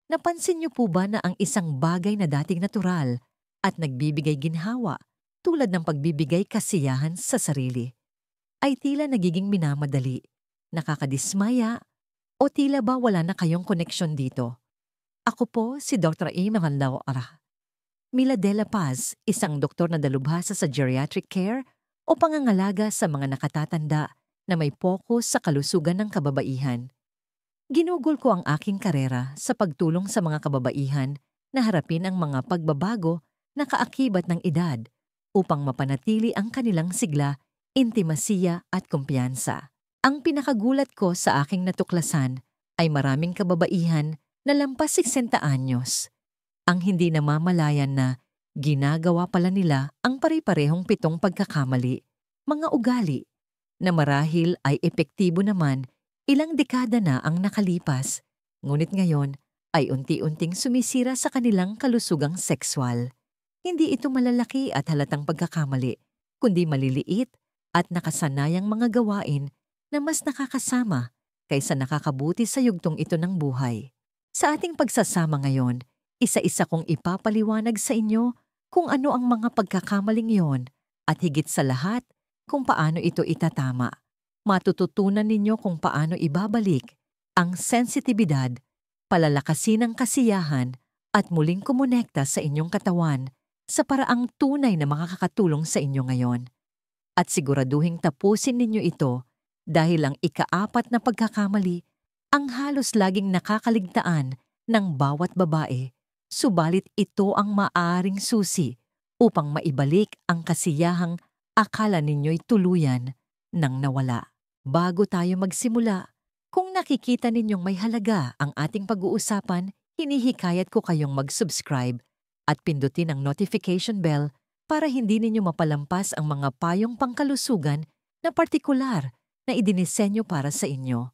Napansin niyo po ba na ang isang bagay na dating natural at nagbibigay ginhawa tulad ng pagbibigay kasiyahan sa sarili ay tila nagiging minamadali, nakakadismaya o tila ba wala na kayong koneksyon dito? Ako po si Dr. A. Macanlao Ara. Mila de la Paz, isang doktor na dalubhasa sa geriatric care o pangangalaga sa mga nakatatanda na may pokus sa kalusugan ng kababaihan. Ginugol ko ang aking karera sa pagtulong sa mga kababaihan na harapin ang mga pagbabago na kaakibat ng edad upang mapanatili ang kanilang sigla, intimasiya at kumpiyansa. Ang pinakagulat ko sa aking natuklasan ay maraming kababaihan na lampas 60 anyos ang hindi namamalayan na ginagawa pala nila ang pare-parehong 7 pagkakamali, mga ugali, na marahil ay epektibo naman ilang dekada na ang nakalipas, ngunit ngayon ay unti-unting sumisira sa kanilang kalusugang sexual. Hindi ito malalaki at halatang pagkakamali, kundi maliliit at nakasanayang mga gawain na mas nakakasama kaysa nakakabuti sa yugtong ito ng buhay. Sa ating pagsasama ngayon, isa-isa kong ipapaliwanag sa inyo kung ano ang mga pagkakamaling iyon at higit sa lahat kung paano ito itatama. Matututunan ninyo kung paano ibabalik ang sensitibidad, palalakasin ang kasiyahan at muling kumonekta sa inyong katawan sa paraang tunay na makakatulong sa inyo ngayon. At siguraduhing tapusin ninyo ito dahil ang ika-4 na pagkakamali ang halos laging nakakaligtaan ng bawat babae. Subalit ito ang maaaring susi upang maibalik ang kasiyahang akala ninyo'y tuluyan nang nawala. Bago tayo magsimula, kung nakikita ninyong may halaga ang ating pag-uusapan, hinihikayat ko kayong mag-subscribe at pindutin ang notification bell para hindi ninyo mapalampas ang mga payong pangkalusugan na partikular na idinisenyo para sa inyo.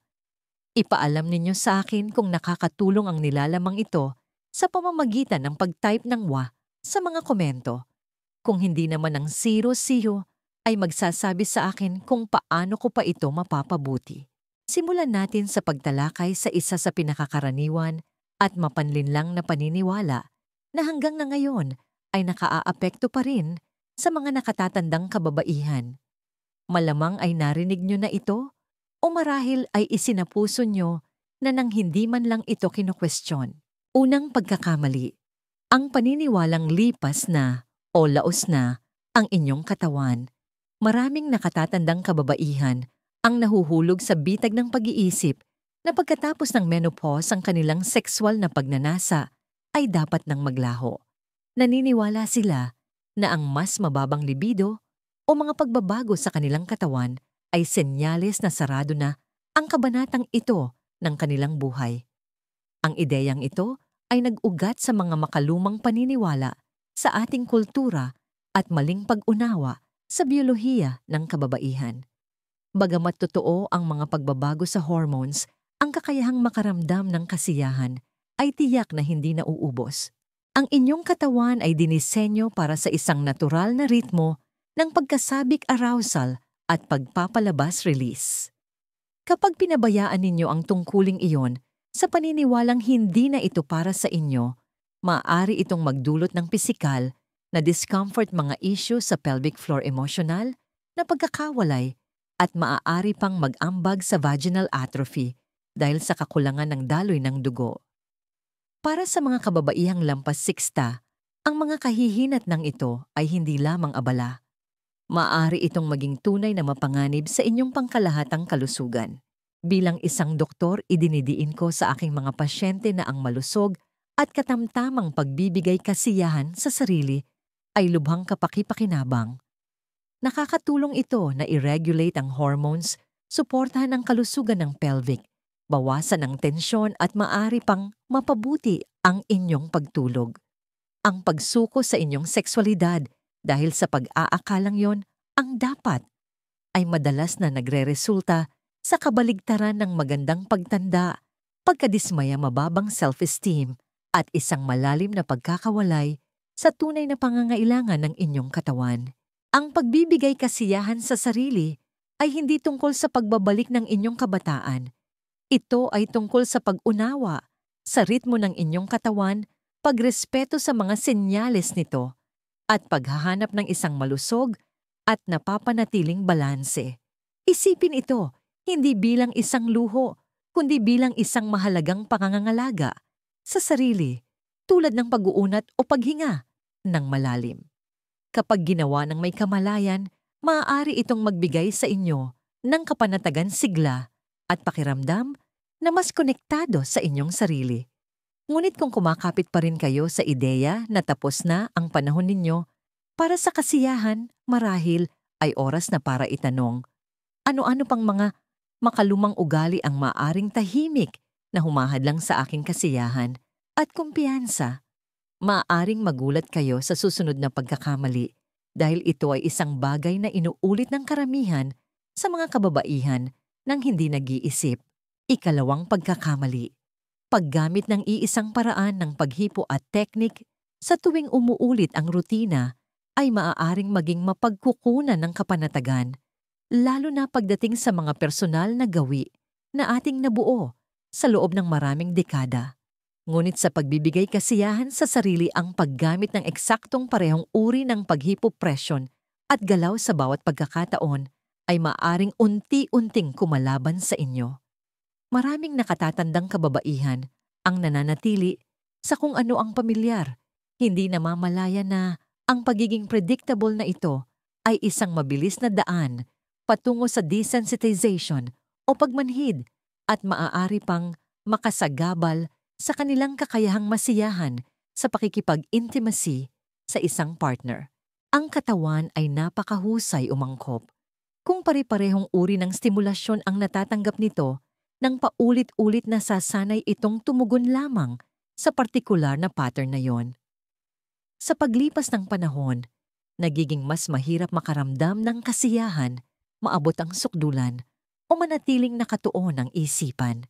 Ipaalam ninyo sa akin kung nakakatulong ang nilalamang ito sa pamamagitan ng pag-type ng wa sa mga komento. Kung hindi naman ng 0 ay magsasabi sa akin kung paano ko pa ito mapapabuti. Simulan natin sa pagtalakay sa isa sa pinakakaraniwan at mapanlinlang na paniniwala na hanggang na ngayon ay nakaaapekto pa rin sa mga nakatatandang kababaihan. Malamang ay narinig nyo na ito o marahil ay isinapuso nyo na nang hindi man lang ito kinukwestiyon. Unang pagkakamali, ang paniniwalang lipas na o laos na ang inyong katawan. Maraming nakatatandang kababaihan ang nahuhulog sa bitag ng pag-iisip na pagkatapos ng menopause ang kanilang sexual na pagnanasa ay dapat nang maglaho. Naniniwala sila na ang mas mababang libido o mga pagbabago sa kanilang katawan ay senyales na sarado na ang kabanatang ito ng kanilang buhay. Ang ideyang ito ay nag-ugat sa mga makalumang paniniwala sa ating kultura at maling pag-unawa sa biyolohiya ng kababaihan. Bagamat totoo ang mga pagbabago sa hormones, ang kakayahang makaramdam ng kasiyahan ay tiyak na hindi nauubos. Ang inyong katawan ay dinisenyo para sa isang natural na ritmo ng pagkasabik arousal at pagpapalabas-release. Kapag pinabayaan ninyo ang tungkuling iyon sa paniniwalang hindi na ito para sa inyo, maaari itong magdulot ng pisikal na discomfort, mga issue sa pelvic floor, emosyonal na pagkakawalay at maaari pang mag-ambag sa vaginal atrophy dahil sa kakulangan ng daloy ng dugo. Para sa mga kababaihang lampas 60, ang mga kahihinat ng ito ay hindi lamang abala. Maaari itong maging tunay na mapanganib sa inyong pangkalahatang kalusugan. Bilang isang doktor, idinidiin ko sa aking mga pasyente na ang malusog at katamtamang pagbibigay kasiyahan sa sarili ay lubhang kapaki-pakinabang. Nakakatulong ito na i-regulate ang hormones, suportahan ang kalusugan ng pelvic, bawasan ang tensyon at maaari pang mapabuti ang inyong pagtulog. Ang pagsuko sa inyong sexualidad dahil sa pag-aakalang yon ang dapat ay madalas na nagre-resulta sa kabaligtaran ng magandang pagtanda, pagkadismaya, mababang self-esteem at isang malalim na pagkakawalay sa tunay na pangangailangan ng inyong katawan. Ang pagbibigay kasiyahan sa sarili ay hindi tungkol sa pagbabalik ng inyong kabataan. Ito ay tungkol sa pag-unawa sa ritmo ng inyong katawan, pagrespeto sa mga senyales nito, at paghahanap ng isang malusog at napapanatiling balanse. Isipin ito hindi bilang isang luho, kundi bilang isang mahalagang pangangalaga sa sarili, tulad ng pag-uunat o paghinga ng malalim. Kapag ginawa ng may kamalayan, maaari itong magbigay sa inyo ng kapanatagan sigla at pakiramdam na mas konektado sa inyong sarili. Ngunit kung kumakapit pa rin kayo sa ideya na tapos na ang panahon ninyo para sa kasiyahan, marahil ay oras na para itanong, ano-ano pang mga makalumang ugali ang maaring tahimik na humahadlang sa aking kasiyahan at kumpiyansa? Maaaring magulat kayo sa susunod na pagkakamali dahil ito ay isang bagay na inuulit ng karamihan sa mga kababaihan nang hindi nag-iisip. Ikalawang pagkakamali. Paggamit ng iisang paraan ng paghipo at teknik sa tuwing umuulit ang rutina ay maaaring maging mapagkukunan ng kapanatagan, lalo na pagdating sa mga personal na gawi na ating nabuo sa loob ng maraming dekada. Ngunit sa pagbibigay kasiyahan sa sarili ang paggamit ng eksaktong parehong uri ng paghipo-presyon at galaw sa bawat pagkakataon ay maaaring unti-unting kumalaban sa inyo. Maraming nakatatandang kababaihan ang nananatili sa kung ano ang pamilyar, hindi namamalaya na ang pagiging predictable na ito ay isang mabilis na daan patungo sa desensitization o pagmanhid at maaari pang makasagabal sa kanilang kakayahang masiyahan sa pakikipag-intimacy sa isang partner. Ang katawan ay napakahusay umangkop. Kung pare-parehong uri ng stimulasyon ang natatanggap nito, nang paulit-ulit na sasanay itong tumugon lamang sa partikular na pattern na yon. Sa paglipas ng panahon, nagiging mas mahirap makaramdam ng kasiyahan, maabot ang sukdulan, o manatiling nakatuon ang isipan.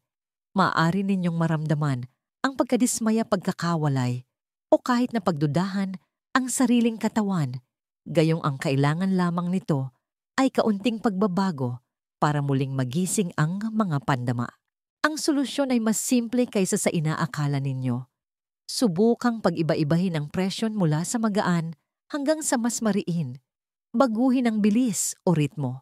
Maaari ninyong maramdaman ang pagkadismaya pagkakawalay o kahit na pagdudahan ang sariling katawan, gayong ang kailangan lamang nito ay kaunting pagbabago para muling magising ang mga pandama. Ang solusyon ay mas simple kaysa sa inaakala ninyo. Subukang pag-iba-ibahin ang presyon mula sa magaan hanggang sa mas mariin. Baguhin ang bilis o ritmo.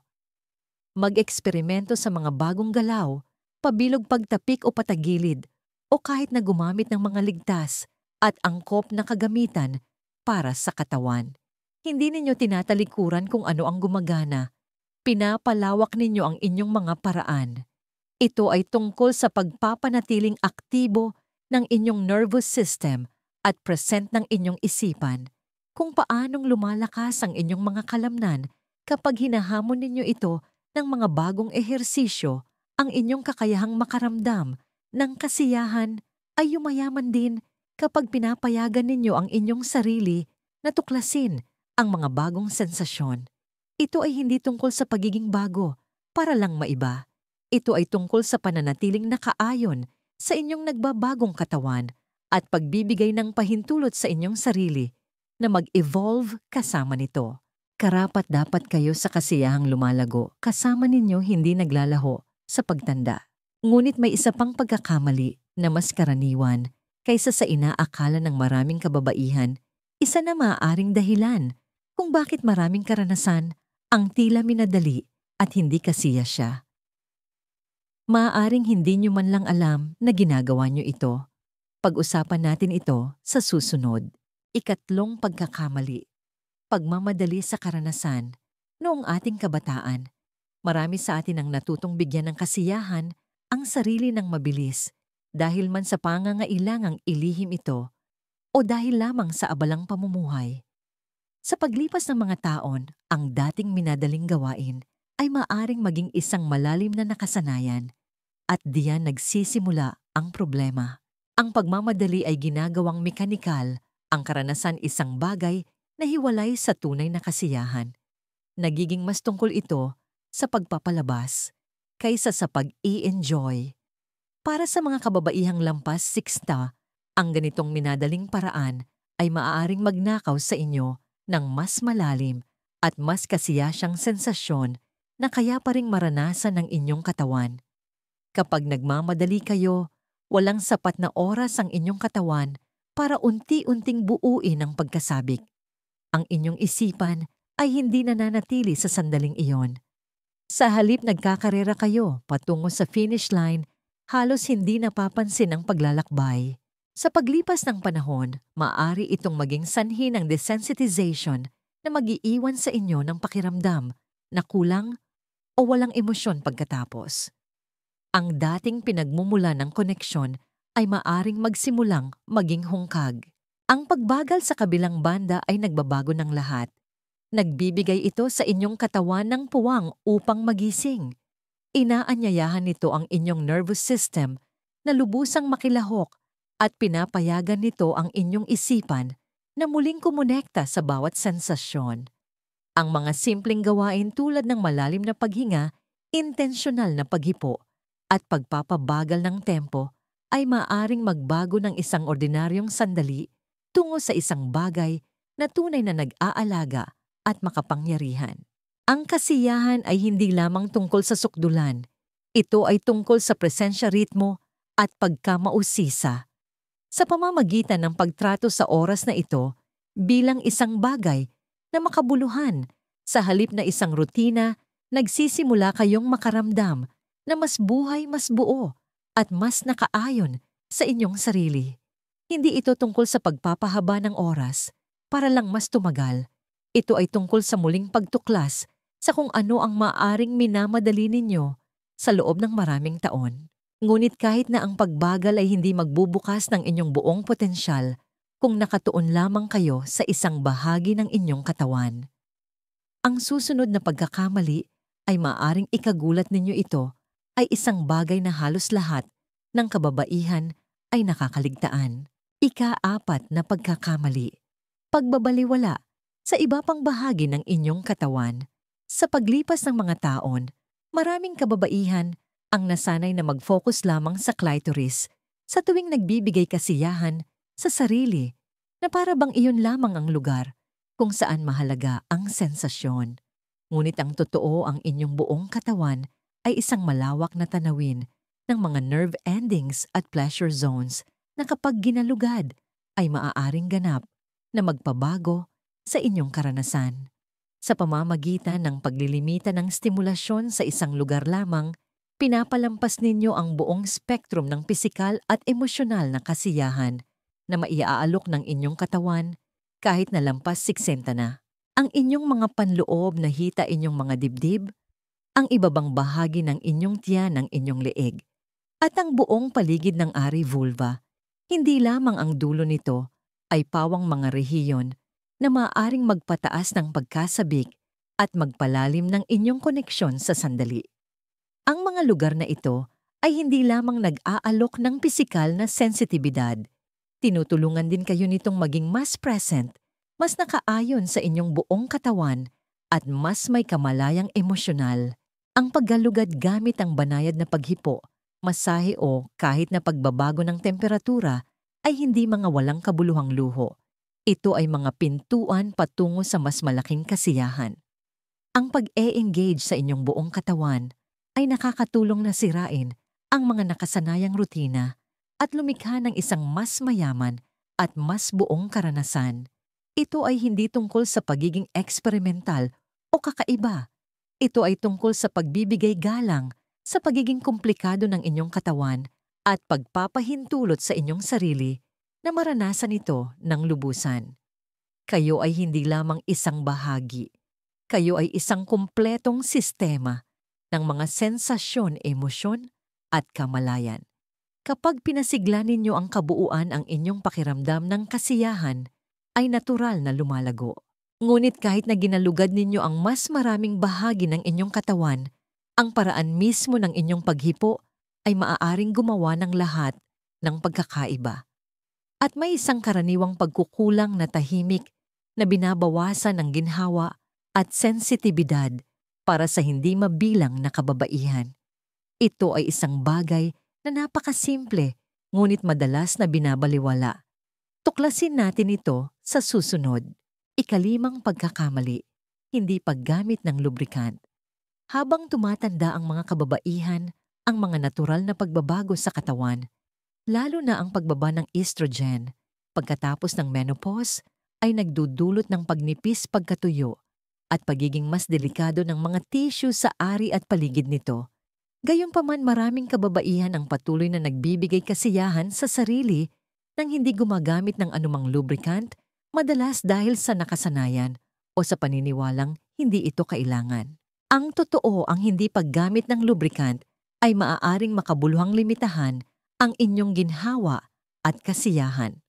Mag-eksperimento sa mga bagong galaw, pabilog pagtapik o patagilid, o kahit na gumamit ng mga ligtas at angkop na kagamitan para sa katawan. Hindi ninyo tinatalikuran kung ano ang gumagana. Pinapalawak ninyo ang inyong mga paraan. Ito ay tungkol sa pagpapanatiling aktibo ng inyong nervous system at present ng inyong isipan, kung paanong lumalakas ang inyong mga kalamnan kapag hinahamon ninyo ito ng mga bagong ehersisyo. Ang inyong kakayahang makaramdam ng kasiyahan ay yumayaman din kapag pinapayagan ninyo ang inyong sarili na tuklasin ang mga bagong sensasyon. Ito ay hindi tungkol sa pagiging bago para lang maiba. Ito ay tungkol sa pananatiling nakaayon sa inyong nagbabagong katawan at pagbibigay ng pahintulot sa inyong sarili na mag-evolve kasama nito. Karapat-dapat kayo sa kasiyahang lumalago kasama ninyo hindi naglalaho sa pagtanda. Ngunit may isa pang pagkakamali na mas karaniwan kaysa sa inaakala ng maraming kababaihan, isa na maaaring dahilan kung bakit maraming karanasan ang tila minadali at hindi kasiya siya. Maaaring hindi nyo man lang alam na ginagawa nyo ito. Pag-usapan natin ito sa susunod. Ikatlong pagkakamali. Pagmamadali sa karanasan. Noong ating kabataan, marami sa atin ang natutong bigyan ng kasiyahan ang sarili ng mabilis dahil man sa pangangailangang ilihim ito o dahil lamang sa abalang pamumuhay. Sa paglipas ng mga taon, ang dating minadaling gawain ay maaring maging isang malalim na nakasanayan at diyan nagsisimula ang problema. Ang pagmamadali ay ginagawang mekanikal, ang karanasan isang bagay na hiwalay sa tunay na kasiyahan. Nagiging mas tungkol ito sa pagpapalabas kaysa sa pag-i-enjoy. Para sa mga kababaihang lampas 60, ang ganitong minadaling paraan ay maaaring magnakaw sa inyo ng mas malalim at mas kasiyasyang sensasyon na kaya pa ring maranasan ng inyong katawan. Kapag nagmamadali kayo, Walang sapat na oras ang inyong katawan para unti-unting buuin ang pagkasabik. Ang inyong isipan ay hindi nananatili sa sandaling iyon. Sa halip nagkakarera kayo patungo sa finish line, halos hindi napapansin ang paglalakbay. Sa paglipas ng panahon, maaari itong maging sanhi ng desensitization na mag-iiwan sa inyo ng pakiramdam na kulang o walang emosyon pagkatapos. Ang dating pinagmumula ng koneksyon ay maaring magsimulang maging hungkag. Ang pagbagal sa kabilang banda ay nagbabago ng lahat. Nagbibigay ito sa inyong katawan ng puwang upang magising. Inaanyayahan nito ang inyong nervous system na lubusang makilahok at pinapayagan nito ang inyong isipan na muling kumonekta sa bawat sensasyon. Ang mga simpleng gawain tulad ng malalim na paghinga, intensyonal na paghipo, at pagpapabagal ng tempo ay maaring magbago ng isang ordinaryong sandali tungo sa isang bagay na tunay na nag-aalaga at makapangyarihan. Ang kasiyahan ay hindi lamang tungkol sa sukdulan. Ito ay tungkol sa presensya ritmo at pagkamausisa. Sa pamamagitan ng pagtrato sa oras na ito bilang isang bagay na makabuluhan, sa halip na isang rutina, nagsisimula kayong makaramdam na mas buhay, mas buo, at mas nakaayon sa inyong sarili. Hindi ito tungkol sa pagpapahaba ng oras para lang mas tumagal. Ito ay tungkol sa muling pagtuklas sa kung ano ang maaring minamadali ninyo sa loob ng maraming taon. Ngunit kahit na ang pagbagal ay hindi magbubukas ng inyong buong potensyal kung nakatuon lamang kayo sa isang bahagi ng inyong katawan. Ang susunod na pagkakamali ay maaring ikagulat ninyo ito ay isang bagay na halos lahat ng kababaihan ay nakakaligtaan. Ika-4 na pagkakamali. Pagbabaliwala sa iba pang bahagi ng inyong katawan. Sa paglipas ng mga taon, maraming kababaihan ang nasanay na mag-focus lamang sa clitoris sa tuwing nagbibigay kasiyahan sa sarili na para bang iyon lamang ang lugar kung saan mahalaga ang sensasyon. Ngunit ang totoo, ang inyong buong katawan ay isang malawak na tanawin ng mga nerve endings at pleasure zones na kapag ginalugad ay maaaring ganap na magpabago sa inyong karanasan. Sa pamamagitan ng paglilimita ng stimulasyon sa isang lugar lamang, pinapalampas ninyo ang buong spektrum ng pisikal at emosyonal na kasiyahan na maiaalok ng inyong katawan kahit na lampas 60 na. Ang inyong mga panloob na hita inyong mga dibdib, ang ibabang bahagi ng inyong tiyan ng inyong leeg, at ang buong paligid ng ari vulva. Hindi lamang ang dulo nito ay pawang mga rehiyon na maaaring magpataas ng pagkasabik at magpalalim ng inyong koneksyon sa sandali. Ang mga lugar na ito ay hindi lamang nag-aalok ng pisikal na sensitibidad. Tinutulungan din kayo nitong maging mas present, mas nakaayon sa inyong buong katawan at mas may kamalayang emosyonal. Ang paggalugad gamit ang banayad na paghipo, masahe o kahit na pagbabago ng temperatura ay hindi mga walang kabuluhang luho. Ito ay mga pintuan patungo sa mas malaking kasiyahan. Ang pag-e-engage sa inyong buong katawan ay nakakatulong na sirain ang mga nakasanayang rutina at lumikha ng isang mas mayaman at mas buong karanasan. Ito ay hindi tungkol sa pagiging eksperimental o kakaiba. Ito ay tungkol sa pagbibigay galang sa pagiging komplikado ng inyong katawan at pagpapahintulot sa inyong sarili na maranasan ito ng lubusan. Kayo ay hindi lamang isang bahagi. Kayo ay isang kumpletong sistema ng mga sensasyon, emosyon at kamalayan. Kapag pinasigla ninyo ang kabuuan ang inyong pakiramdam ng kasiyahan, ay natural na lumalago. Ngunit kahit na ginalugad ninyo ang mas maraming bahagi ng inyong katawan, ang paraan mismo ng inyong paghipo ay maaaring gumawa ng lahat ng pagkakaiba. At may isang karaniwang pagkukulang na tahimik na binabawasan ng ginhawa at sensitibidad para sa hindi mabilang na kababaihan. Ito ay isang bagay na napakasimple ngunit madalas na binabaliwala. Tuklasin natin ito sa susunod. 5 pagkakamali, hindi paggamit ng lubrikant. Habang tumatanda ang mga kababaihan, ang mga natural na pagbabago sa katawan lalo na ang pagbaba ng estrogen pagkatapos ng menopause ay nagdudulot ng pagnipis pagkatuyo at pagiging mas delikado ng mga tissue sa ari at paligid nito. Gayunpaman maraming kababaihan ang patuloy na nagbibigay kasiyahan sa sarili nang hindi gumagamit ng anumang lubricant, madalas dahil sa nakasanayan o sa paniniwalang hindi ito kailangan. Ang totoo, ang hindi paggamit ng lubricant ay maaaring makabuluhang limitahan ang inyong ginhawa at kasiyahan.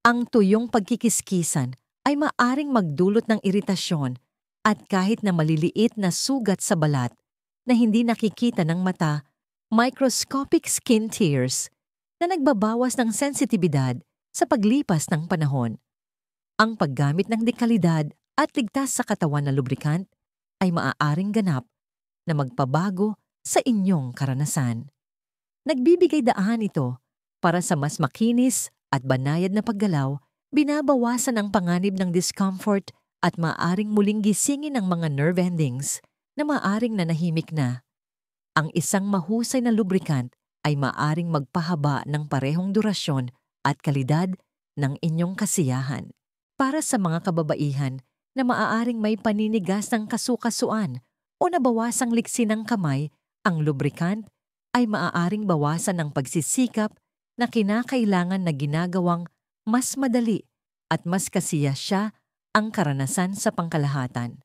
Ang tuyong pagkikiskisan ay maaaring magdulot ng iritasyon at kahit na maliliit na sugat sa balat na hindi nakikita ng mata, microscopic skin tears na nagbabawas ng sensitibidad sa paglipas ng panahon. Ang paggamit ng dekalidad at ligtas sa katawan na lubricant ay maaaring ganap na magpabago sa inyong karanasan. Nagbibigay daan ito para sa mas makinis at banayad na paggalaw, binabawasan ang panganib ng discomfort at maaaring muling gisingin ang mga nerve endings na maaaring nanahimik na. Ang isang mahusay na lubricant ay maaaring magpahaba ng parehong durasyon at kalidad ng inyong kasiyahan. Para sa mga kababaihan na maaaring may paninigas ng kasukasuan o nabawasang liksi ng kamay, ang lubricant ay maaaring bawasan ng pagsisikap na kinakailangan na ginagawang mas madali at mas kasiya siya ang karanasan sa pangkalahatan.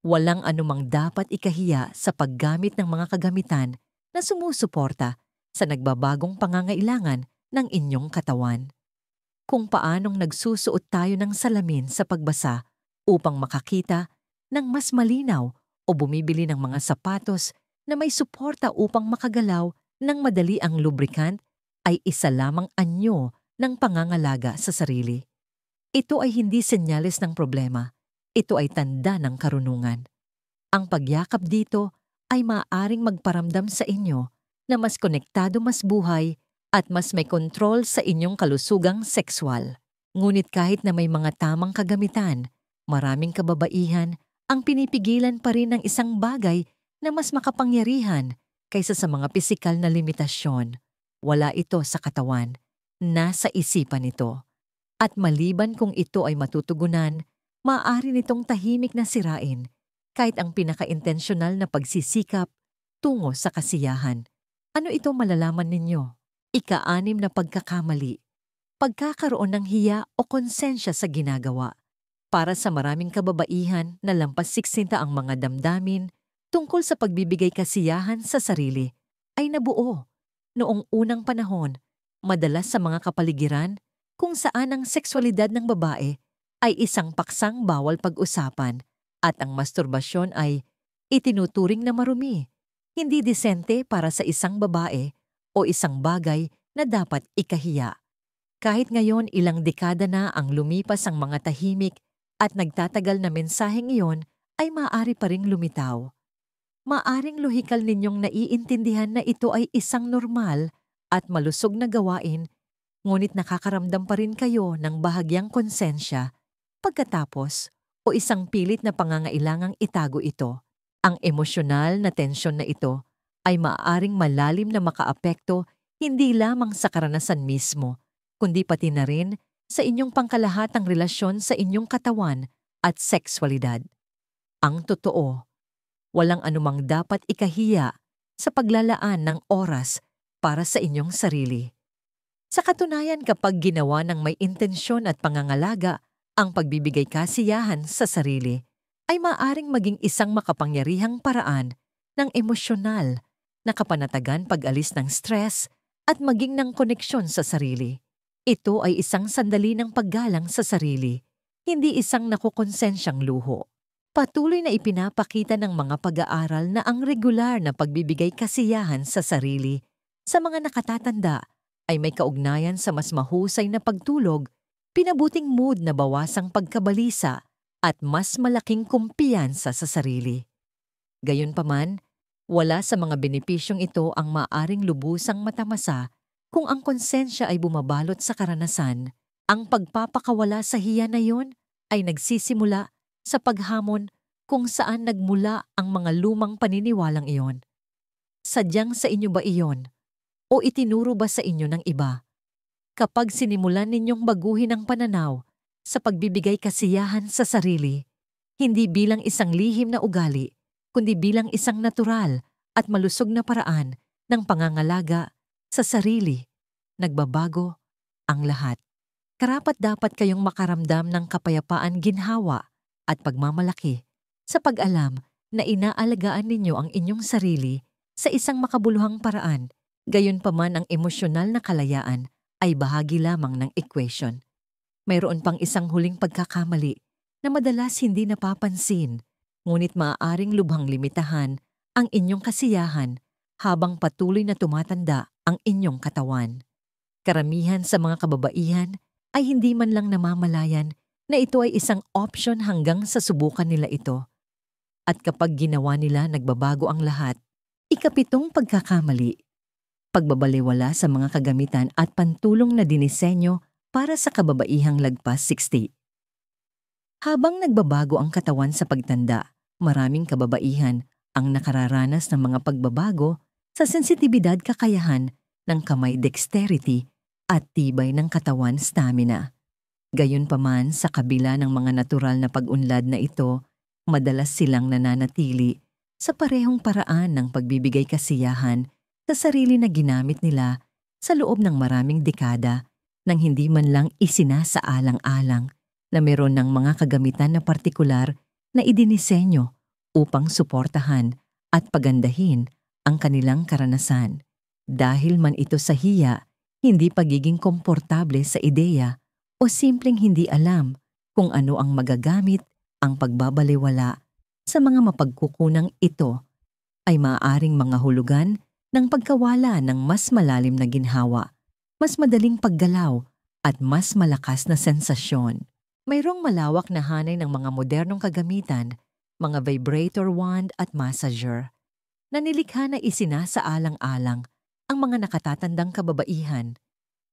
Walang anumang dapat ikahiya sa paggamit ng mga kagamitan na sumusuporta sa nagbabagong pangangailangan ng inyong katawan. Kung paanong nagsusuot tayo ng salamin sa pagbasa upang makakita ng mas malinaw o bumibili ng mga sapatos na may suporta upang makagalaw ng madali ang lubricant, ay isa lamang anyo ng pangangalaga sa sarili. Ito ay hindi senyales ng problema. Ito ay tanda ng karunungan. Ang pagyakap dito ay maaaring magparamdam sa inyo na mas konektado, mas buhay, at mas may kontrol sa inyong kalusugang sexual. Ngunit kahit na may mga tamang kagamitan, maraming kababaihan ang pinipigilan pa rin ng isang bagay na mas makapangyarihan kaysa sa mga pisikal na limitasyon. Wala ito sa katawan, nasa isipan ito. At maliban kung ito ay matutugunan, maaari nitong tahimik na sirain kahit ang pinaka-intensyonal na pagsisikap tungo sa kasiyahan. Ano ito malalaman ninyo? Ika-6 na pagkakamali. Pagkakaroon ng hiya o konsensya sa ginagawa. Para sa maraming kababaihan na lampas siksinta ang mga damdamin tungkol sa pagbibigay kasiyahan sa sarili, ay nabuo noong unang panahon, madalas sa mga kapaligiran kung saan ang sexualidad ng babae ay isang paksang bawal pag-usapan at ang masturbasyon ay itinuturing na marumi, hindi disente para sa isang babae o isang bagay na dapat ikahiya. Kahit ngayon ilang dekada na ang lumipas ang mga tahimik at nagtatagal na mensaheng iyon ay maaari pa ring lumitaw. Maaring lohikal ninyong naiintindihan na ito ay isang normal at malusog na gawain, ngunit nakakaramdam pa rin kayo ng bahagyang konsensya pagkatapos o isang pilit na pangangailangang itago ito. Ang emosyonal na tensyon na ito ay maaaring malalim na makaapekto hindi lamang sa karanasan mismo, kundi pati na rin sa inyong pangkalahatang relasyon sa inyong katawan at sexualidad. Ang totoo, walang anumang dapat ikahiya sa paglalaan ng oras para sa inyong sarili. Sa katunayan, kapag ginawa ng may intensyon at pangangalaga ang pagbibigay kasiyahan sa sarili, ay maaaring maging isang makapangyarihang paraan ng emosyonal na kapanatagan, pag-alis ng stress at maging ng koneksyon sa sarili. Ito ay isang sandali ng paggalang sa sarili, hindi isang nakukonsensyang luho. Patuloy na ipinapakita ng mga pag-aaral na ang regular na pagbibigay kasiyahan sa sarili sa mga nakatatanda ay may kaugnayan sa mas mahusay na pagtulog, pinabuting mood na bawasang pagkabalisa at mas malaking kumpiyansa sa sarili. Gayunpaman, wala sa mga benepisyong ito ang maaring lubusang matamasa kung ang konsensya ay bumabalot sa karanasan. Ang pagpapakawala sa hiya na iyon ay nagsisimula sa paghamon kung saan nagmula ang mga lumang paniniwalang iyon. Sadyang sa inyo ba iyon? o itinuro ba sa inyo ng iba? Kapag sinimulan ninyong baguhin ang pananaw sa pagbibigay kasiyahan sa sarili, hindi bilang isang lihim na ugali, kundi bilang isang natural at malusog na paraan ng pangangalaga sa sarili, nagbabago ang lahat. Karapat-dapat kayong makaramdam ng kapayapaan, ginhawa at pagmamalaki sa pag-alam na inaalagaan ninyo ang inyong sarili sa isang makabuluhang paraan, gayunpaman ang emosyonal na kalayaan ay bahagi lamang ng equation. Mayroon pang isang huling pagkakamali na madalas hindi napapansin, ngunit maaaring lubhang limitahan ang inyong kasiyahan habang patuloy na tumatanda ang inyong katawan. Karamihan sa mga kababaihan ay hindi man lang namamalayan na ito ay isang option hanggang sa subukan nila ito. At kapag ginawa nila, nagbabago ang lahat. Ikapitong pagkakamali. Pagbabaliwala sa mga kagamitan at pantulong na dinisenyo para sa kababaihang lagpas 60. Habang nagbabago ang katawan sa pagtanda, maraming kababaihan ang nakararanas ng mga pagbabago sa sensitibidad, kakayahan ng kamay, dexterity at tibay ng katawan, stamina. Gayunpaman, sa kabila ng mga natural na pag-unlad na ito, madalas silang nananatili sa parehong paraan ng pagbibigay kasiyahan sa sarili na ginamit nila sa loob ng maraming dekada nang hindi man lang isinasaalang-alang na meron ng mga kagamitan na partikular na idinisenyo upang suportahan at pagandahin ang kanilang karanasan. Dahil man ito sa hiya, hindi pagiging komportable sa ideya o simpleng hindi alam kung ano ang magagamit, ang pagbabaliwala sa mga mapagkukunang ito ay maaaring mga hulugan ng pagkawala ng mas malalim na ginhawa, mas madaling paggalaw at mas malakas na sensasyon. Mayroong malawak na hanay ng mga modernong kagamitan, mga vibrator wand at massager, na nilikha na isinasaalang-alang ang mga nakatatandang kababaihan.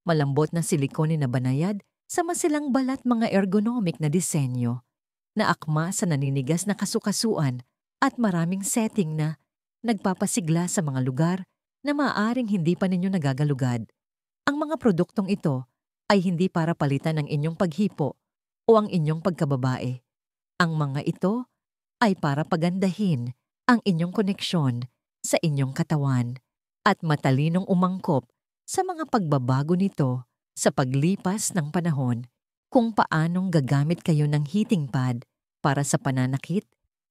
Malambot na silikone na banayad sa masilang balat, mga ergonomic na disenyo, na akma sa naninigas na kasukasuan at maraming setting na nagpapasigla sa mga lugar na maaaring hindi pa ninyo nagagalugad. Ang mga produktong ito ay hindi para palitan ang inyong paghipo o ang inyong pagkababae. Ang mga ito ay para pagandahin ang inyong koneksyon sa inyong katawan at matalinong umangkop sa mga pagbabago nito sa paglipas ng panahon, kung paanong gagamit kayo ng heating pad para sa pananakit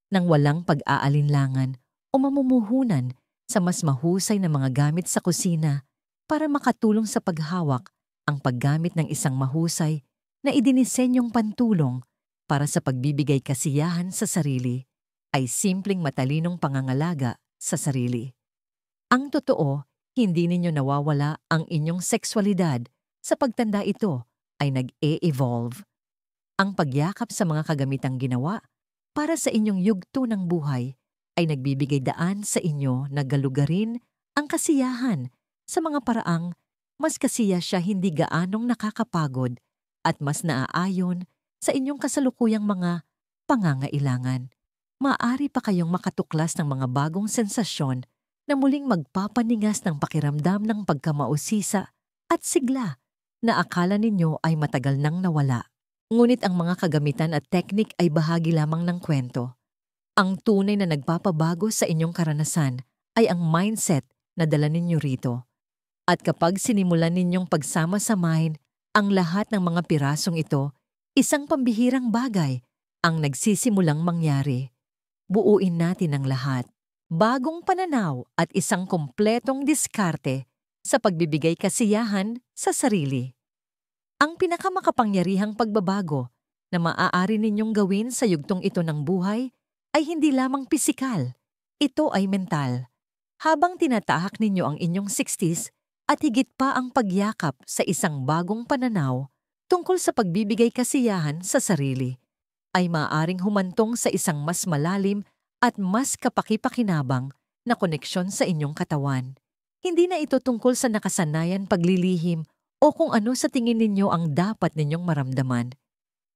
ng walang pag-aalinlangan o mamumuhunan sa mas mahusay na mga gamit sa kusina para makatulong sa paghawak, ang paggamit ng isang mahusay na idinisenyong pantulong para sa pagbibigay kasiyahan sa sarili ay simpleng matalinong pangangalaga sa sarili. Ang totoo, hindi ninyo nawawala ang inyong sexualidad. Sa pagtanda, ito ay nag-e-evolve. Ang pagyakap sa mga kagamitang ginawa para sa inyong yugto ng buhay ay nagbibigay daan sa inyo na galugarin ang kasiyahan sa mga paraang mas kasiya siya, hindi gaanong nakakapagod at mas naaayon sa inyong kasalukuyang mga pangangailangan. Maaari pa kayong makatuklas ng mga bagong sensasyon na muling magpapaningas ng pakiramdam ng pagkamausisa at sigla na akala ninyo ay matagal nang nawala. Ngunit ang mga kagamitan at teknik ay bahagi lamang ng kwento. Ang tunay na nagpapabago sa inyong karanasan ay ang mindset na dala ninyo rito. At kapag sinimulan ninyong pagsama-samahin ang lahat ng mga pirasong ito, isang pambihirang bagay ang nagsisimulang mangyari. Buuin natin ang lahat. Bagong pananaw at isang kompletong diskarte sa pagbibigay kasiyahan sa sarili. Ang pinakamakapangyarihang pagbabago na maaari ninyong gawin sa yugtong ito ng buhay ay hindi lamang pisikal, ito ay mental. Habang tinatahak ninyo ang inyong 60s at higit pa ang pagyakap sa isang bagong pananaw tungkol sa pagbibigay kasiyahan sa sarili, ay maaaring humantong sa isang mas malalim at mas kapaki-pakinabang na koneksyon sa inyong katawan. Hindi na ito tungkol sa nakasanayan, paglilihim o kung ano sa tingin ninyo ang dapat ninyong maramdaman.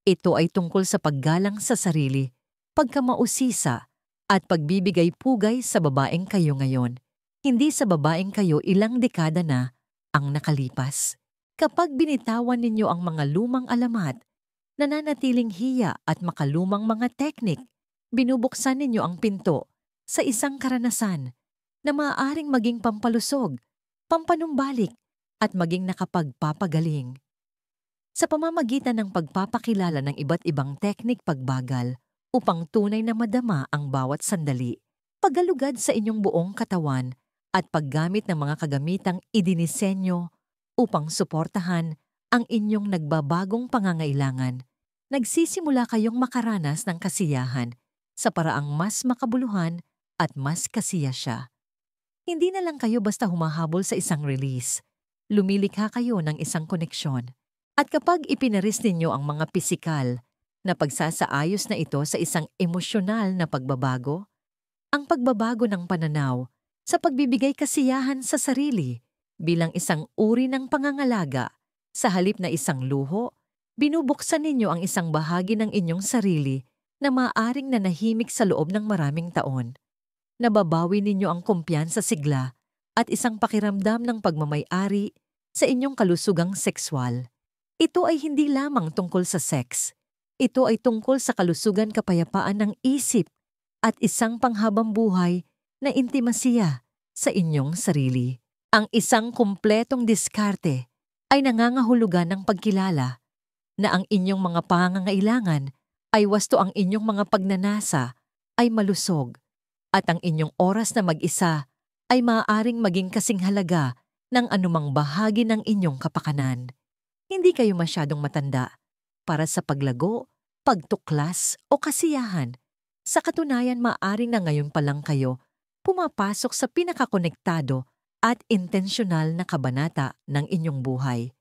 Ito ay tungkol sa paggalang sa sarili, pagkamausisa at pagbibigay pugay sa babaeng kayo ngayon. hindi sa babaeng kayo ilang dekada na ang nakalipas. Kapag binitawan ninyo ang mga lumang alamat, nananatiling hiya at makalumang mga teknik, binubuksan ninyo ang pinto sa isang karanasan na maaaring maging pampalusog, pampanumbalik, at maging nakapagpapagaling. Sa pamamagitan ng pagpapakilala ng iba't ibang teknik pagbagal upang tunay na madama ang bawat sandali, paggalugad sa inyong buong katawan at paggamit ng mga kagamitang idinisenyo upang suportahan ang inyong nagbabagong pangangailangan, nagsisimula kayong makaranas ng kasiyahan sa paraang mas makabuluhan at mas kasiya siya. Hindi na lang kayo basta humahabol sa isang release. Lumilikha kayo ng isang koneksyon. At kapag ipinaris ninyo ang mga pisikal na pagsasaayos na ito sa isang emosyonal na pagbabago, ang pagbabago ng pananaw sa pagbibigay kasiyahan sa sarili bilang isang uri ng pangangalaga sa halip na isang luho, binubuksan ninyo ang isang bahagi ng inyong sarili na maaaring nanahimik sa loob ng maraming taon. Nababawi ninyo ang kumpiyansa sigla at isang pakiramdam ng pagmamay-ari sa inyong kalusugang sexual. Ito ay hindi lamang tungkol sa sex. Ito ay tungkol sa kalusugan kapayapaan ng isip at isang panghabang buhay na intimasiya sa inyong sarili. Ang isang kumpletong diskarte ay nangangahulugan ng pagkilala na ang inyong mga pangangailangan ay wasto ang inyong mga pagnanasa ay malusog at ang inyong oras na mag-isa ay maaaring maging kasing halaga ng anumang bahagi ng inyong kapakanan. Hindi kayo masyadong matanda para sa paglago, pagtuklas o kasiyahan. Sa katunayan, maaaring na ngayon pa lang kayo pumapasok sa pinakakonektado at intensyonal na kabanata ng inyong buhay.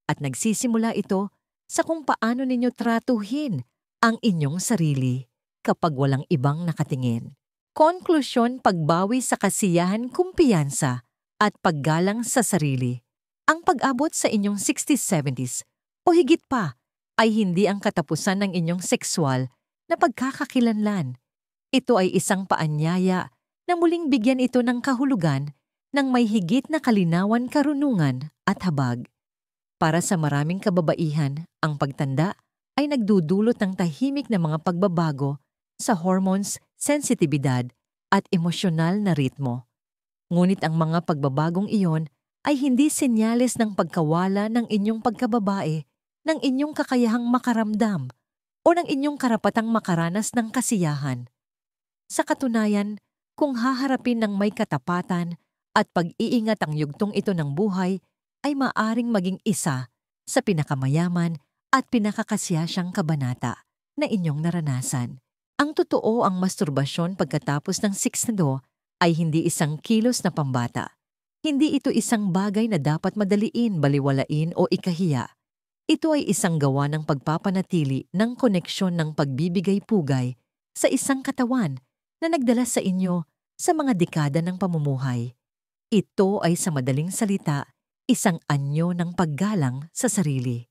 At nagsisimula ito sa kung paano ninyo tratuhin ang inyong sarili kapag walang ibang nakatingin. Konklusyon, pagbawi sa kasiyahan, kumpiyansa at paggalang sa sarili. Ang pag-abot sa inyong 60s, 70s o higit pa ay hindi ang katapusan ng inyong sexual na pagkakakilanlan. Ito ay isang paanyaya na muling bigyan ito ng kahulugan ng may higit na kalinawan, karunungan at habag. Para sa maraming kababaihan, ang pagtanda ay nagdudulot ng tahimik na mga pagbabago sa hormones, sensitibidad at emosyonal na ritmo. Ngunit ang mga pagbabagong iyon ay hindi senyales ng pagkawala ng inyong pagkababae, ng inyong kakayahang makaramdam o ng inyong karapatang makaranas ng kasiyahan. Sa katunayan, kung haharapin ng may katapatan at pag-iingat ang yugtong ito ng buhay, ay maaring maging isa sa pinakamayaman at pinakakasiyasyang kabanata na inyong naranasan. Ang totoo, ang masturbasyon pagkatapos ng siksnado ay hindi isang kilos na pambata. Hindi ito isang bagay na dapat madaliin, baliwalain o ikahiya. Ito ay isang gawa ng pagpapanatili ng koneksyon ng pagbibigay-pugay sa isang katawan na nagdala sa inyo sa mga dekada ng pamumuhay. Ito ay sa madaling salita, isang anyo ng paggalang sa sarili.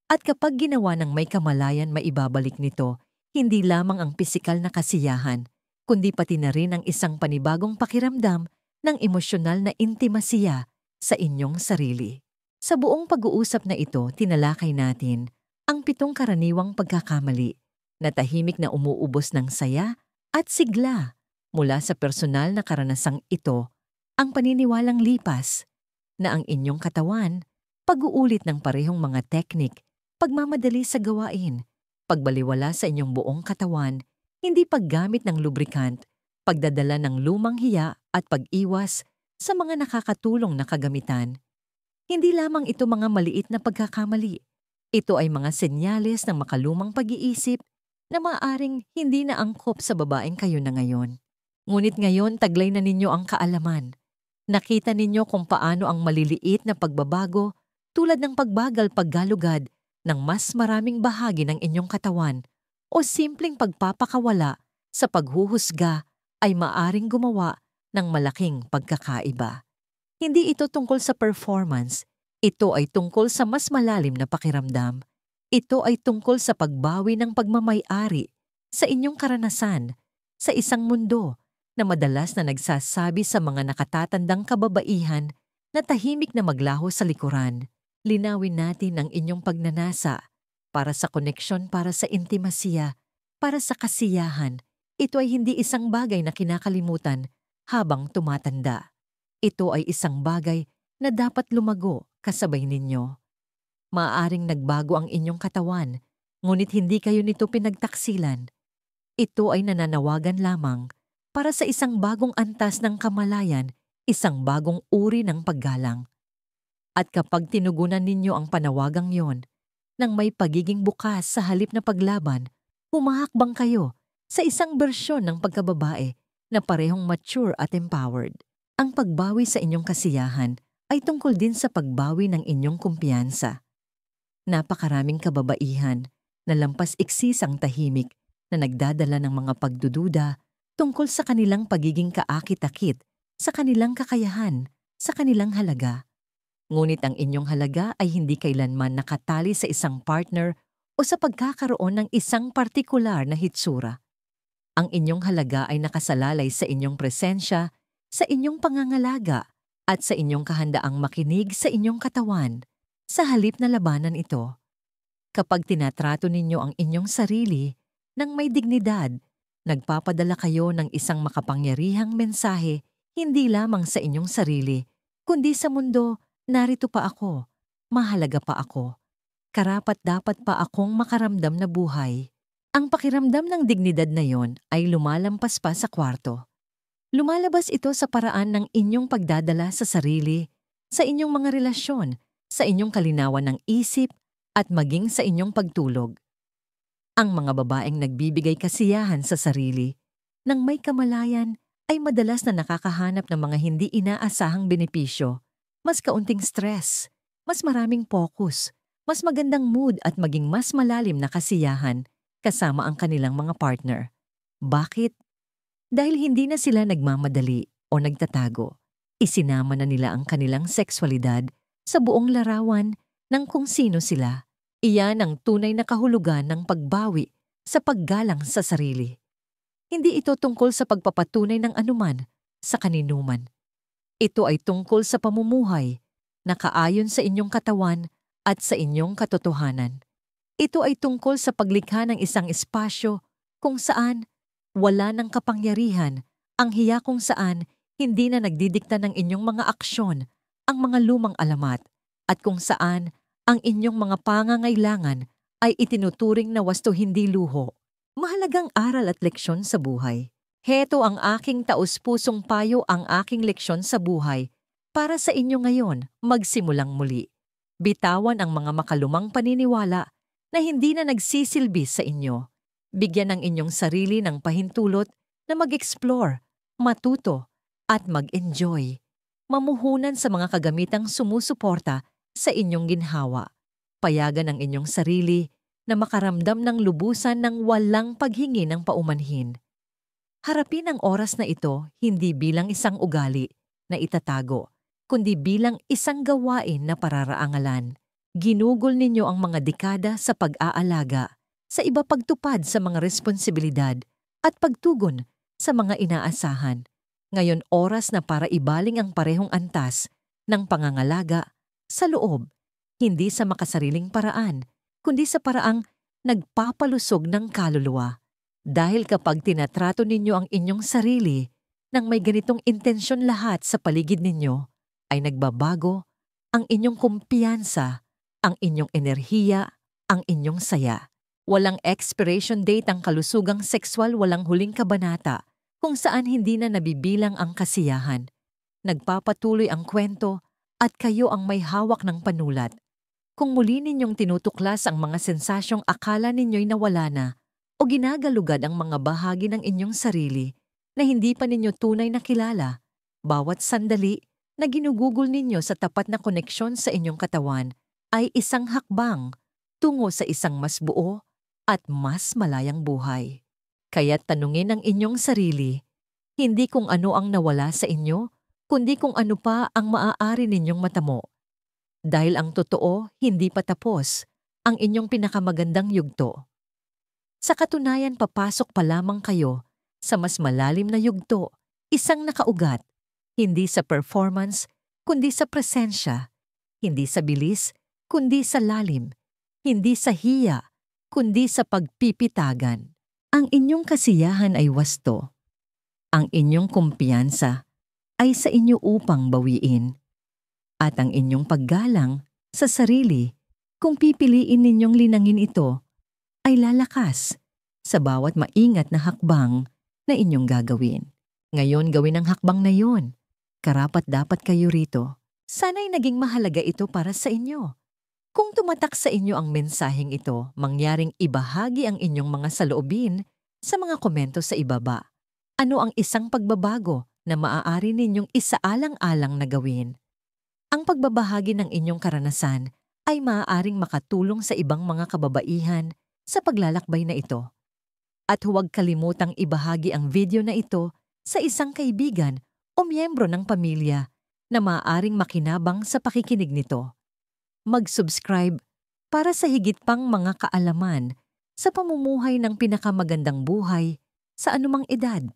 At kapag ginawa ng may kamalayan, maibabalik nito hindi lamang ang pisikal na kasiyahan, kundi pati na rin ang isang panibagong pakiramdam ng emosyonal na intimasiya sa inyong sarili. Sa buong pag-uusap na ito, tinalakay natin ang 7 karaniwang pagkakamali na tahimik na umuubos ng saya at sigla mula sa personal na karanasang ito, ang paniniwalang lipas na ang inyong katawan, pag-uulit ng parehong mga teknik, pagmamadali sa gawain, pagbaliwala sa inyong buong katawan, hindi paggamit ng lubrikant, pagdadala ng lumang hiya at pag-iwas sa mga nakakatulong na kagamitan. Hindi lamang ito mga maliit na pagkakamali. Ito ay mga senyales ng makalumang pag-iisip na maaaring hindi na angkop sa babaeng kayo na ngayon. Ngunit ngayon, taglay na ninyo ang kaalaman. Nakita ninyo kung paano ang maliliit na pagbabago tulad ng pagbagal, paggalugad ng mas maraming bahagi ng inyong katawan o simpleng pagpapakawala sa paghuhusga ay maaring gumawa ng malaking pagkakaiba. Hindi ito tungkol sa performance, ito ay tungkol sa mas malalim na pakiramdam. Ito ay tungkol sa pagbawi ng pagmamay-ari sa inyong karanasan sa isang mundo na madalas na nagsasabi sa mga nakatatandang kababaihan na tahimik na maglaho sa likuran. Linawin natin ang inyong pagnanasa para sa koneksyon, para sa intimasiya, para sa kasiyahan. Ito ay hindi isang bagay na kinakalimutan habang tumatanda. Ito ay isang bagay na dapat lumago kasabay ninyo. Maaaring nagbago ang inyong katawan, ngunit hindi kayo nito pinagtaksilan. Ito ay nananawagan lamang para sa isang bagong antas ng kamalayan, isang bagong uri ng paggalang. At kapag tinugunan ninyo ang panawagang yon, nang may pagiging bukas sa halip na paglaban, humahakbang kayo sa isang bersyon ng pagkababae na parehong mature at empowered. Ang pagbawi sa inyong kasiyahan ay tungkol din sa pagbawi ng inyong kumpiyansa. Napakaraming kababaihan na lampas iksisang tahimik na nagdadala ng mga pagdududa tungkol sa kanilang pagiging kaakit-akit, sa kanilang kakayahan, sa kanilang halaga. Ngunit ang inyong halaga ay hindi kailanman nakatali sa isang partner o sa pagkakaroon ng isang partikular na hitsura. Ang inyong halaga ay nakasalalay sa inyong presensya, sa inyong pangangalaga, at sa inyong kahandaang makinig sa inyong katawan, sa halip na labanan ito. Kapag tinatrato ninyo ang inyong sarili ng may dignidad, nagpapadala kayo ng isang makapangyarihang mensahe hindi lamang sa inyong sarili, kundi sa mundo. Narito pa ako, mahalaga pa ako, karapat-dapat pa akong makaramdam na buhay. Ang pakiramdam ng dignidad na yon ay lumalampas pa sa kwarto. Lumalabas ito sa paraan ng inyong pagdadala sa sarili, sa inyong mga relasyon, sa inyong kalinawan ng isip, at maging sa inyong pagtulog. Ang mga babaeng nagbibigay kasiyahan sa sarili, nang may kamalayan, ay madalas na nakakahanap ng mga hindi inaasahang benepisyo. Mas kaunting stress, mas maraming focus, mas magandang mood at maging mas malalim na kasiyahan kasama ang kanilang mga partner. Bakit? Dahil hindi na sila nagmamadali o nagtatago. Isinama na nila ang kanilang sexualidad sa buong larawan ng kung sino sila. Iyan ang tunay na kahulugan ng pagbawi sa paggalang sa sarili. Hindi ito tungkol sa pagpapatunay ng anuman sa kaninuman. Ito ay tungkol sa pamumuhay na kaayon sa inyong katawan at sa inyong katotohanan. Ito ay tungkol sa paglikha ng isang espasyo kung saan wala ng kapangyarihan, ang hiya kung saan hindi na nagdidikta ng inyong mga aksyon, ang mga lumang alamat, at kung saan ang inyong mga pangangailangan ay itinuturing na wasto hindi luho. Mahalagang aral at leksyon sa buhay. Heto ang aking taus-pusong payo, ang aking leksyon sa buhay. Para sa inyo ngayon, magsimulang muli. Bitawan ang mga makalumang paniniwala na hindi na nagsisilbi sa inyo. Bigyan ang inyong sarili ng pahintulot na mag-explore, matuto, at mag-enjoy. Mamuhunan sa mga kagamitang sumusuporta sa inyong ginhawa. Payagan ang inyong sarili na makaramdam ng lubusan ng walang paghingi ng paumanhin. Harapin ang oras na ito hindi bilang isang ugali na itatago, kundi bilang isang gawain na pararaangalan. Ginugol ninyo ang mga dekada sa pag-aalaga, sa iba pagtupad sa mga responsibilidad at pagtugon sa mga inaasahan. Ngayon oras na para ibaling ang parehong antas ng pangangalaga sa loob, hindi sa makasariling paraan, kundi sa paraang nagpapalusog ng kaluluwa. Dahil kapag tinatrato ninyo ang inyong sarili nang may ganitong intensyon, lahat sa paligid ninyo ay nagbabago, ang inyong kumpiyansa, ang inyong enerhiya, ang inyong saya. Walang expiration date ang kalusugang sexual, walang huling kabanata kung saan hindi na nabibilang ang kasiyahan. Nagpapatuloy ang kwento at kayo ang may hawak ng panulat. Kung muli ninyong tinutuklas ang mga sensasyong akala ninyo'y nawala na, o ginagalugad ang mga bahagi ng inyong sarili na hindi pa ninyo tunay na kilala, bawat sandali na ginugugol ninyo sa tapat na koneksyon sa inyong katawan ay isang hakbang tungo sa isang mas buo at mas malayang buhay. Kaya't tanungin ang inyong sarili, hindi kung ano ang nawala sa inyo, kundi kung ano pa ang maaari ninyong matamo. Dahil ang totoo, hindi pa tapos ang inyong pinakamagandang yugto. Sa katunayan, papasok pa lamang kayo sa mas malalim na yugto Isang nakaugat, hindi sa performance, kundi sa presensya, hindi sa bilis, kundi sa lalim, hindi sa hiya, kundi sa pagpipitagan. Ang inyong kasiyahan ay wasto. Ang inyong kumpiyansa ay sa inyo upang bawiin. At ang inyong paggalang sa sarili, kung pipiliin ninyong linangin ito, ay lalakas sa bawat maingat na hakbang na inyong gagawin. Ngayon gawin ang hakbang na yon. Karapat-dapat kayo rito. Sana'y naging mahalaga ito para sa inyo. Kung tumatak sa inyo ang mensaheng ito, mangyaring ibahagi ang inyong mga saloobin sa mga komento sa ibaba. Ano ang isang pagbabago na maaari ninyong isaalang-alang na gawin? Ang pagbabahagi ng inyong karanasan ay maaaring makatulong sa ibang mga kababaihan sa paglalakbay na ito. At huwag kalimutang ibahagi ang video na ito sa isang kaibigan o miyembro ng pamilya na maaaring makinabang sa pakikinig nito. Mag-subscribe para sa higit pang mga kaalaman sa pamumuhay ng pinakamagandang buhay sa anumang edad.